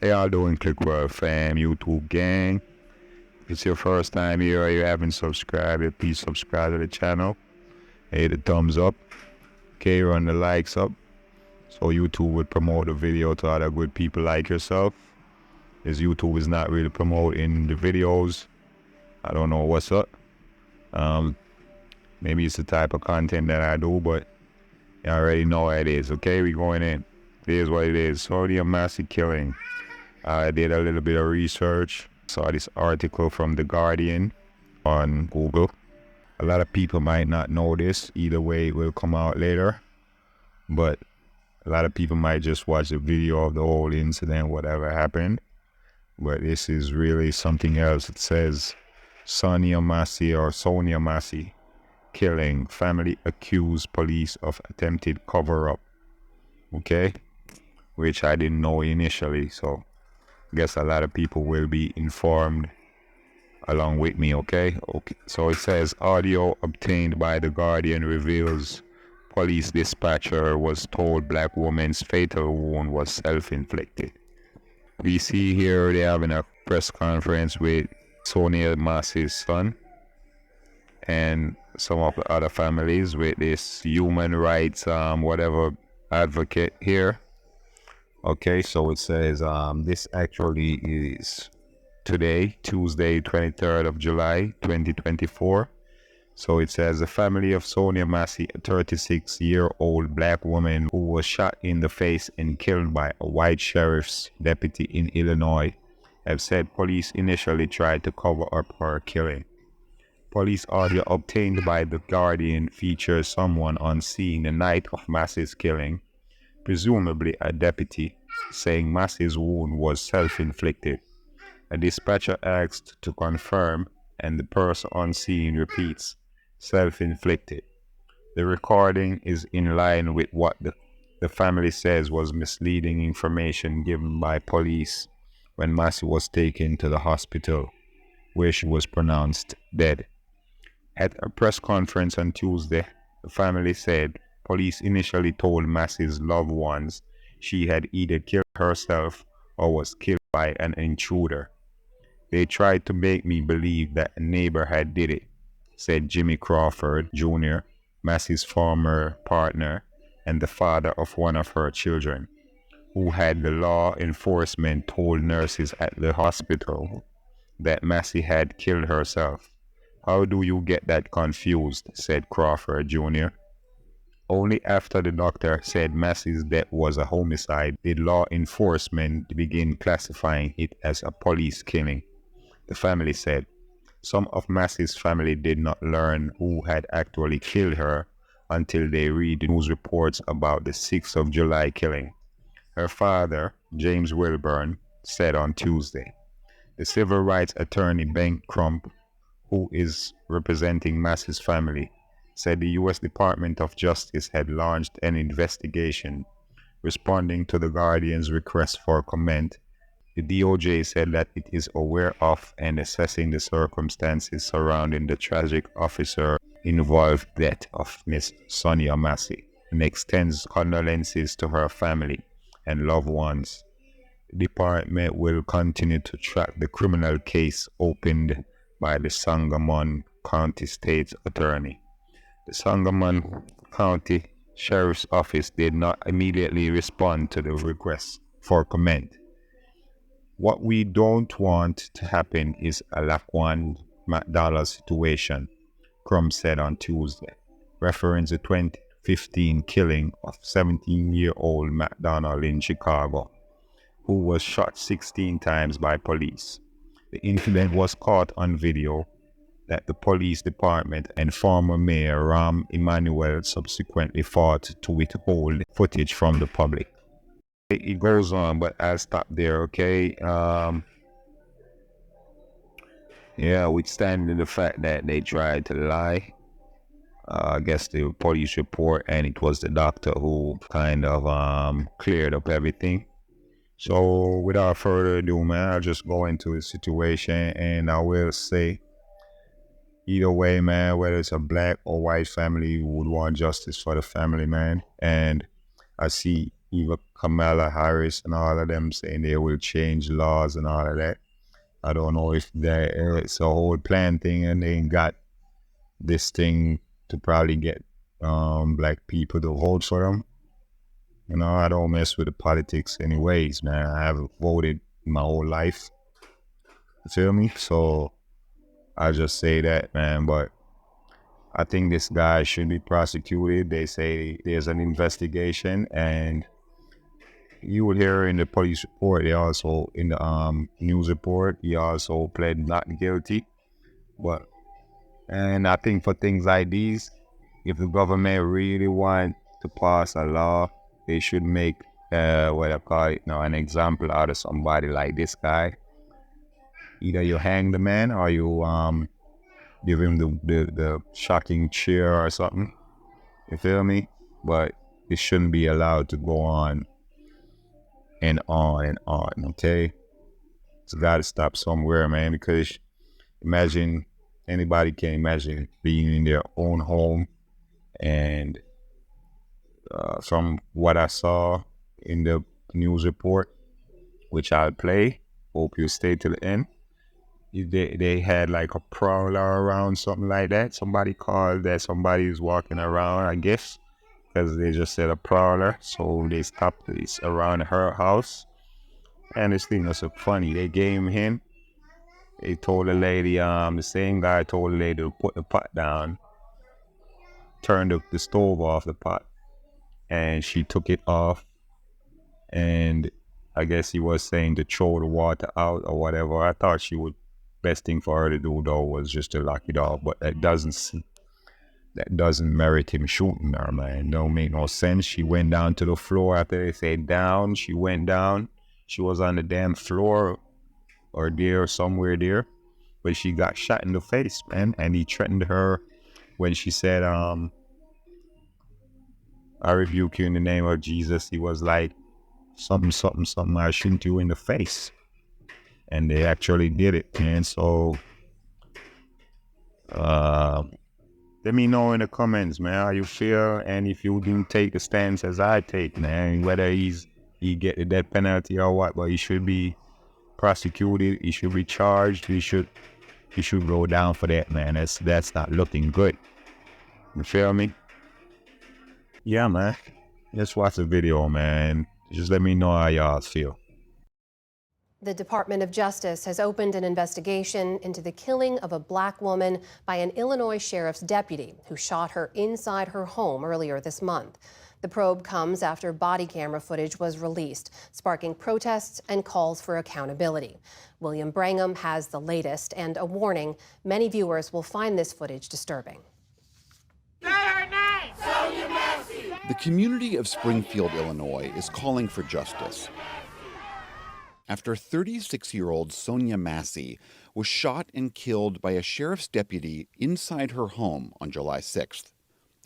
Hey, y'all doing, Clickworld fam, YouTube gang? If it's your first time here or you haven't subscribed, please subscribe to the channel. Hit the thumbs up. Okay, run the likes up. So YouTube would promote the video to other good people like yourself. As YouTube is not really promoting the videos. I don't know what's up. Maybe it's the type of content that I do, but you already know what it is. Okay, we going in. Here's what it is. Sonya Massey killing. I did a little bit of research. Saw this article from The Guardian on Google. A lot of people might not know this. Either way, it will come out later. But a lot of people might just watch the video of the whole incident, whatever happened. But this is really something else. It says Sonya Massey killing. Family accused police of attempted cover-up. Okay? Which I didn't know initially, so I guess a lot of people will be informed along with me, okay? So it says audio obtained by The Guardian reveals police dispatcher was told black woman's fatal wound was self-inflicted. We see here they having a press conference with Sonya Massey's son and some of the other families with this human rights whatever advocate here. Okay, so it says this actually is today, Tuesday, 23rd of July, 2024. So it says the family of Sonya Massey, a 36-year-old black woman who was shot in the face and killed by a white sheriff's deputy in Illinois, have said police initially tried to cover up her killing. Police audio obtained by The Guardian features someone on scene the night of Massey's killing, presumably a deputy, saying Massey's wound was self-inflicted. A dispatcher asked to confirm, and the person on scene repeats, self-inflicted. The recording is in line with what the family says was misleading information given by police when Massey was taken to the hospital, where she was pronounced dead. At a press conference on Tuesday, the family said police initially told Massey's loved ones she had either killed herself or was killed by an intruder. They tried to make me believe that a neighbor had did it, said Jimmy Crawford Jr., Massey's former partner and the father of one of her children, who had the law enforcement told nurses at the hospital that Massey had killed herself. How do you get that confused, said Crawford Jr. Only after the doctor said Massey's death was a homicide did law enforcement begin classifying it as a police killing, the family said. Some of Massey's family did not learn who had actually killed her until they read the news reports about the 6th of July killing. Her father, James Wilburn, said on Tuesday. The civil rights attorney Ben Crump, who is representing Massey's family, said the U.S. Department of Justice had launched an investigation. Responding to the Guardian's request for comment, the DOJ said that it is aware of and assessing the circumstances surrounding the tragic officer-involved death of Miss Sonya Massey and extends condolences to her family and loved ones. The department will continue to track the criminal case opened by the Sangamon County State's Attorney. The Sangamon County Sheriff's Office did not immediately respond to the request for comment. What we don't want to happen is a Laquan McDonald situation, Crum said on Tuesday, referring to the 2015 killing of 17-year-old McDonald in Chicago, who was shot 16 times by police. The incident was caught on video that the police department and former mayor Rahm Emanuel subsequently fought to withhold footage from the public. It goes on, but I'll stop there, okay? Yeah, withstanding the fact that they tried to lie, I guess the police report, and it was the doctor who kind of cleared up everything. So without further ado, man, I'll just go into the situation, and I will say, either way, man, whether it's a black or white family, you would want justice for the family, man. And I see, even Kamala Harris and all of them saying they will change laws and all of that. I don't know if it's a whole plan thing and they ain't got this thing to probably get black people to vote for them. You know, I don't mess with the politics anyways, man. I haven't voted my whole life. You feel me? So I just say that, man. But I think this guy should be prosecuted. They say there's an investigation, and you would hear in the police report, they also, in the news report, he also pled not guilty. And I think for things like these, if the government really want to pass a law, they should make what I call it now, an example out of somebody like this guy. Either you hang the man or you give him the shocking cheer or something. You feel me? But it shouldn't be allowed to go on and on and on, okay? It's got to stop somewhere, man, because anybody can imagine being in their own home, and from what I saw in the news report, which I'll play, hope you stay till the end, they had like a prowler around, something like that. Somebody called that somebody is walking around, I guess, because they just said a prowler. So they stopped this around her house. And this thing was so funny. They gave him, they told the lady, the same guy told the lady to put the pot down, turn the stove off the pot. And she took it off. And I guess he was saying to throw the water out or whatever. I thought best thing for her to do though was just to lock it off, but that doesn't merit him shooting her, man. Don't make no sense. She went down to the floor after they said down. She went down. She was on the damn floor or there, somewhere there, but she got shot in the face, man. And he threatened her when she said, I rebuke you in the name of Jesus. He was like, something, I shoot you in the face. And they actually did it, man. So let me know in the comments, man, how you feel, and if you didn't take the stance as I take, man, whether he get the death penalty or what, but he should be prosecuted, he should be charged, he should go down for that, man. That's not looking good. You feel me? Yeah, man. Just watch the video, man. Just let me know how y'all feel. The Department of Justice has opened an investigation into the killing of a black woman by an Illinois sheriff's deputy who shot her inside her home earlier this month. The probe comes after body camera footage was released, sparking protests and calls for accountability. William Brangham has the latest and a warning: many viewers will find this footage disturbing. Say her name! Sonya Massey! The community of Springfield, Illinois is calling for justice after 36-year-old Sonya Massey was shot and killed by a sheriff's deputy inside her home on July 6th.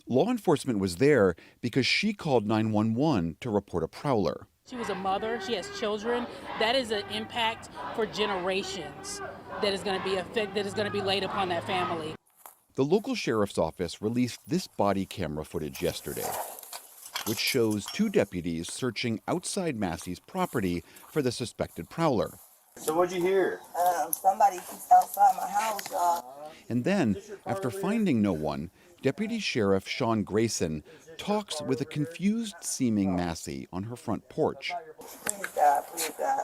Law enforcement was there because she called 911 to report a prowler. She was a mother, she has children. That is an impact for generations that is going to be laid upon that family. The local sheriff's office released this body camera footage yesterday, which shows two deputies searching outside Massey's property for the suspected prowler. So what'd you hear? Somebody keeps outside my house, y'all. And then, after finding no one, Deputy Sheriff Sean Grayson talks with a confused-seeming Massey on her front porch. Please, God,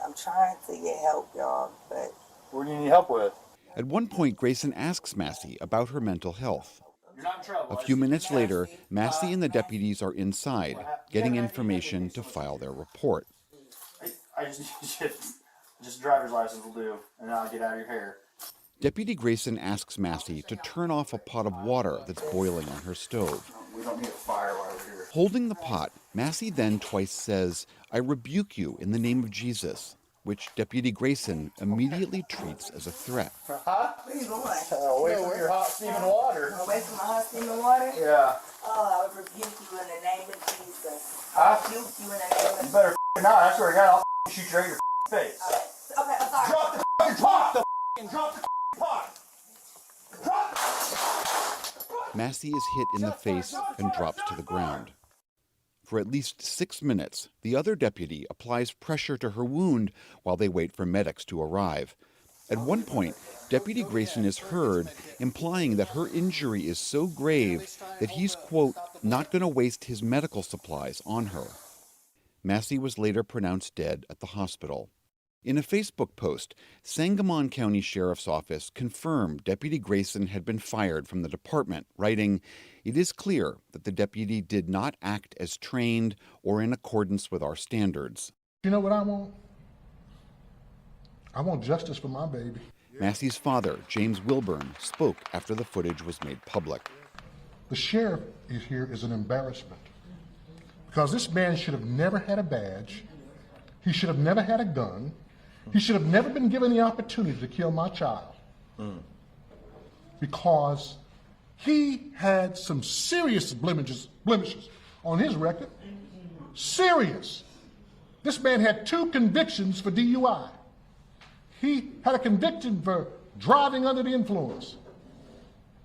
I'm trying to get help, y'all, but... What do you need help with? At one point, Grayson asks Massey about her mental health. You're not in trouble. A few minutes later, Massey and the deputies are inside, getting information to file their report. I just driver's license will do, and then I'll get out of your hair. Deputy Grayson asks Massey to turn off a pot of water that's boiling on her stove. We don't need a fire while we're here. Holding the pot, Massey then twice says, "I rebuke you in the name of Jesus," which Deputy Grayson immediately treats as a threat. Huh? Please, what? Away from your hot steaming water. Away from my hot steaming water? Yeah. Oh, I rebuke you in the name of Jesus. Huh? I rebuke you in the name of You better not. I swear to God, I'll shoot you right in your face. Okay, I'm sorry. Drop the pot! Drop the pot! Drop Massey is hit in the face and drops to the ground. For at least 6 minutes, the other deputy applies pressure to her wound while they wait for medics to arrive. At one point, Deputy Grayson is heard implying that her injury is so grave that he's, quote, not going to waste his medical supplies on her. Massey was later pronounced dead at the hospital. In a Facebook post, Sangamon County Sheriff's Office confirmed Deputy Grayson had been fired from the department, writing, "It is clear that the deputy did not act as trained or in accordance with our standards." You know what I want? I want justice for my baby. Massey's father, James Wilburn, spoke after the footage was made public. The sheriff here is an embarrassment because this man should have never had a badge. He should have never had a gun. He should have never been given the opportunity to kill my child because he had some serious blemishes on his record. Serious. This man had 2 convictions for DUI. He had a conviction for driving under the influence.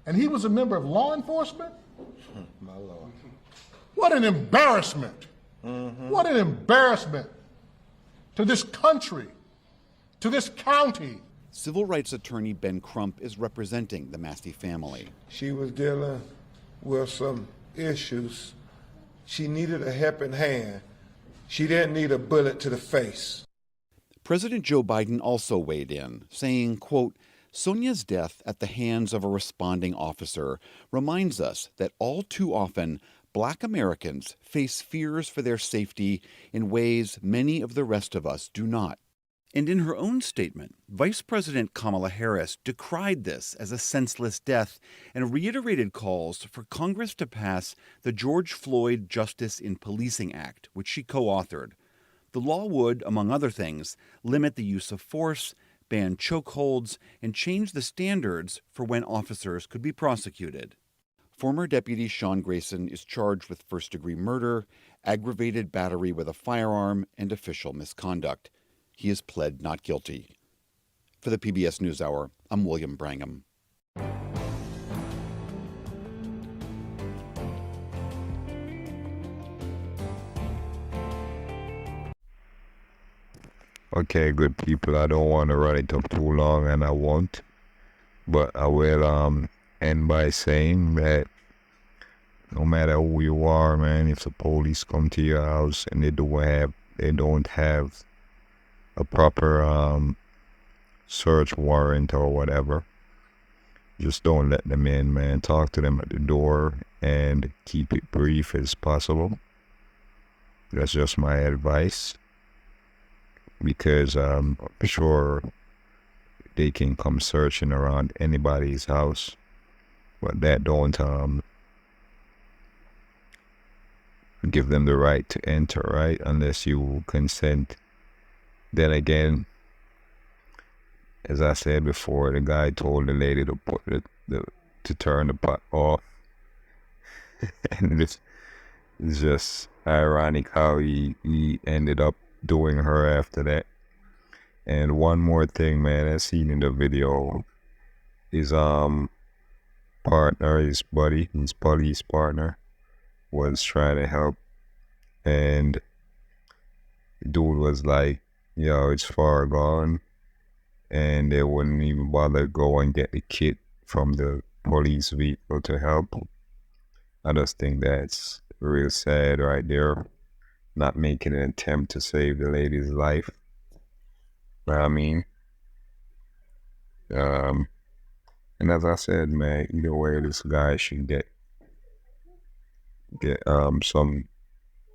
And he was a member of law enforcement? My Lord. What an embarrassment. What an embarrassment to this country, to this county. Civil rights attorney Ben Crump is representing the Massey family. She was dealing with some issues. She needed a helping hand. She didn't need a bullet to the face. President Joe Biden also weighed in, saying, quote, "Sonya's death at the hands of a responding officer reminds us that all too often Black Americans face fears for their safety in ways many of the rest of us do not." And in her own statement, Vice President Kamala Harris decried this as a senseless death and reiterated calls for Congress to pass the George Floyd Justice in Policing Act, which she co-authored. The law would, among other things, limit the use of force, ban chokeholds, and change the standards for when officers could be prosecuted. Former Deputy Sean Grayson is charged with first-degree murder, aggravated battery with a firearm, and official misconduct. He has pled not guilty. For the PBS NewsHour, I'm William Brangham. Okay, good people, I don't want to run it up too long, and I won't. But I will end by saying that no matter who you are, man, if the police come to your house and they don't have a proper search warrant or whatever, just don't let them in, man. Talk to them at the door and keep it brief as possible. That's just my advice, because I'm sure they can come searching around anybody's house, but that don't give them the right to enter, right? Unless you consent. Then again, as I said before, the guy told the lady to put to turn the pot off, and it's just ironic how he ended up doing her after that. And one more thing, man, I seen in the video, his partner, his buddy, his police partner, was trying to help, and the dude was like, "Yo, it's far gone," and they wouldn't even bother go and get the kit from the police vehicle to help. I just think that's real sad right there, not making an attempt to save the lady's life. Know what I mean? And as I said, man, either way, this guy should get some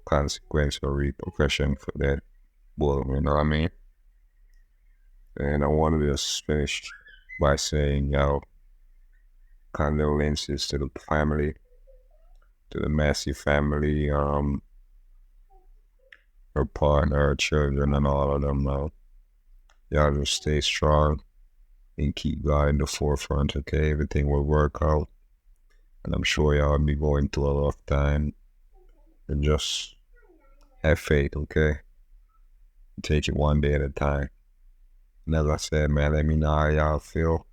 consequence or repercussion for that bull, you know what I mean? And I wanted to just finish by saying, yo, condolences to the family, to the Massey family, her partner, her children, and all of them. Y'all just stay strong and keep God in the forefront, okay? Everything will work out. And I'm sure y'all will be going through a rough time. And just have faith, okay? Take it one day at a time. And as I said, man, let me know how y'all feel.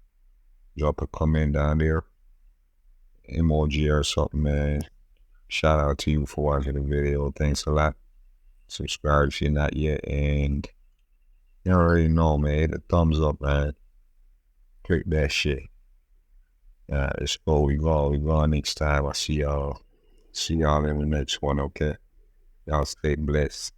Drop a comment down there, emoji or something, man. Shout out to you for watching the video. Thanks a lot. Subscribe if you're not yet, and you already know, man. Hit the thumbs up, man. Click that shit. Let's go. We go next time. I see y'all. See y'all in the next one, okay? Y'all stay blessed.